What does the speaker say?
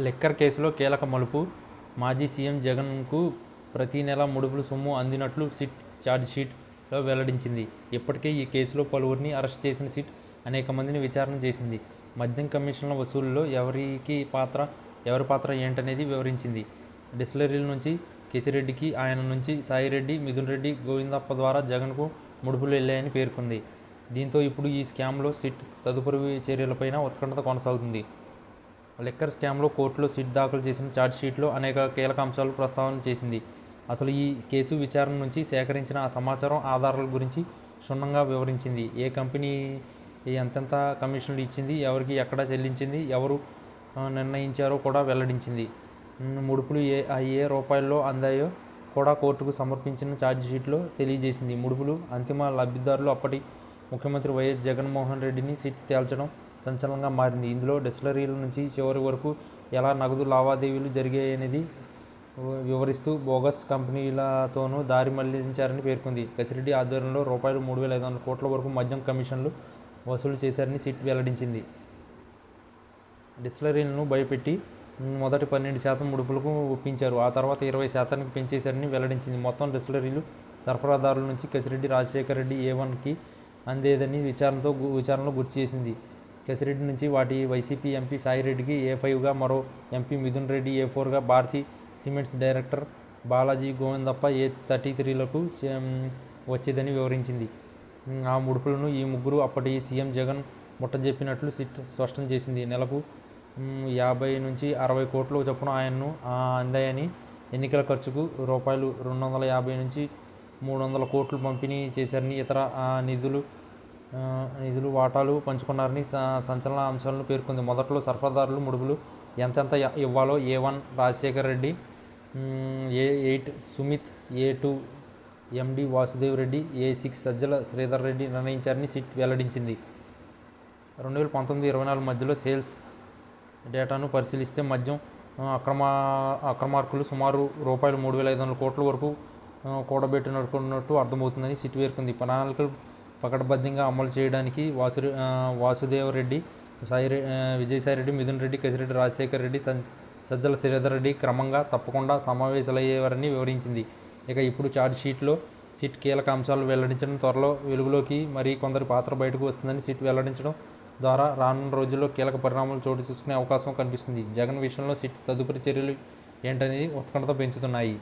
Liquor కేసులో కీలక మలుపు. మాజీ సీఎం జగన్కు ప్రతి నెల ముడుపుల సొమ్ము అందినట్లు సిట్ ఛార్జ్షీట్లో వెల్లడించింది. ఇప్పటికే ఈ కేసులో పలువురిని అరెస్ట్ చేసిన సిట్ అనేక మందిని విచారణ చేసింది. మద్యం కమిషన్ల వసూలులో ఎవరి పాత్ర ఏంటనేది వివరించింది. డిస్టిలరీల నుంచి కేశిరెడ్డికి, ఆయన నుంచి సాయిరెడ్డి, మిథున్ రెడ్డి, గోవిందప్ప ద్వారా జగన్కు ముడుపులు వెళ్లాయని పేర్కొంది. దీంతో ఇప్పుడు ఈ స్కామ్లో సిట్ తదుపరి చర్యలపైన ఉత్కంఠత కొనసాగుతుంది. లిక్కర్ స్కామ్లో కోర్టులో సిట్ దాఖలు చేసిన ఛార్జ్షీట్లో అనేక కీలక అంశాలు ప్రస్తావన చేసింది. అసలు ఈ కేసు విచారణ నుంచి సేకరించిన సమాచారం, ఆధారాల గురించి క్షుణ్ణంగా వివరించింది. ఏ కంపెనీ ఎంతెంత కమిషన్లు ఇచ్చింది, ఎవరికి ఎక్కడ చెల్లించింది, ఎవరు నిర్ణయించారో కూడా వెల్లడించింది. ముడుపులు ఏ రూపాయల్లో అందాయో కూడా కోర్టుకు సమర్పించిన ఛార్జ్షీట్లో తెలియజేసింది. ముడుపులు అంతిమ లబ్ధిదారులు అప్పటి ముఖ్యమంత్రి వైఎస్ జగన్మోహన్ రెడ్డిని సిట్ తేల్చడం సంచలనంగా మారింది. ఇందులో డిస్టిలరీల నుంచి చివరి వరకు ఎలా నగదు లావాదేవీలు జరిగాయనేది వివరిస్తూ బోగస్ కంపెనీలతోనూ దారి మళ్లించారని పేర్కొంది. కేశిరెడ్డి ఆధ్వర్యంలో రూపాయలు 3,500 కోట్ల వరకు మద్యం కమిషన్లు వసూలు చేశారని సిట్ వెల్లడించింది. డిస్టిలరీలను భయపెట్టి మొదటి 12% ముడుపులకు ఒప్పించారు. ఆ తర్వాత 20% పెంచేశారని వెల్లడించింది. మొత్తం డిస్టిలరీలు సరఫరాదారుల నుంచి కేశిరెడ్డి రాజశేఖర రెడ్డి A1కి అందేదని విచారణలో గుర్తు చేసింది. కేశిరెడ్డి నుంచి వాటి వైసీపీ ఎంపీ సాయిరెడ్డికి A5గా, మరో ఎంపీ మిథున్ రెడ్డి A4గా, భారతీ సిమెంట్స్ డైరెక్టర్ బాలాజీ గోవిందప్ప A33లకు వచ్చేదని వివరించింది. ఆ ముడుపులను ఈ ముగ్గురు అప్పటి సీఎం జగన్ ముట్టజెప్పినట్లు సిట్ స్పష్టం చేసింది. నెలకు 50 నుంచి 60 కోట్ల చొప్పున ఆయన్ను అందాయని, ఎన్నికల ఖర్చుకు రూపాయలు 250 నుంచి 300 కోట్లు పంపిణీ చేశారని, ఇతర నిధులు వాటాలు పంచుకున్నారని సంచలన అంశాలను పేర్కొంది. మొదట్లో సరఫరాదారులు ముడుపులు ఎంతెంత ఇవ్వాలో A1 Rajasekhara Reddy, A8 Sumit, A2 MD Vasudev Reddy, A6 Sajjala Sridhar Reddy నిర్ణయించారని సిట్ వెల్లడించింది. 2019-24 మధ్యలో సేల్స్ డేటాను పరిశీలిస్తే మద్యం అక్రమార్కులు సుమారు రూపాయలు 3,500 కోట్ల వరకు కూడబెట్టినట్టు అర్థమవుతుందని సిట్ పేర్కొంది. ప్రణాళికలు పకడ్బందీగా అమలు చేయడానికి వాసుదేవ్ రెడ్డి, విజయసాయిరెడ్డి, మిథున్ రెడ్డి, కేశిరెడ్డి రాజశేఖర రెడ్డి, సజ్జల శ్రీధర్ రెడ్డి క్రమంగా తప్పకుండా సమావేశాలయ్యేవారని వివరించింది. ఇక ఇప్పుడు ఛార్జ్షీట్లో సిట్ కీలక అంశాలు వెల్లడించడం, త్వరలో వెలుగులోకి మరీ కొందరి పాత్ర బయటకు వస్తుందని సిట్ వెల్లడించడం ద్వారా రానున్న రోజుల్లో కీలక పరిణామాలు చోటు చేసుకునే అవకాశం కనిపిస్తుంది. జగన్ విషయంలో సిట్ తదుపరి చర్యలు ఏంటనేది ఉత్కంఠత పెంచుతున్నాయి.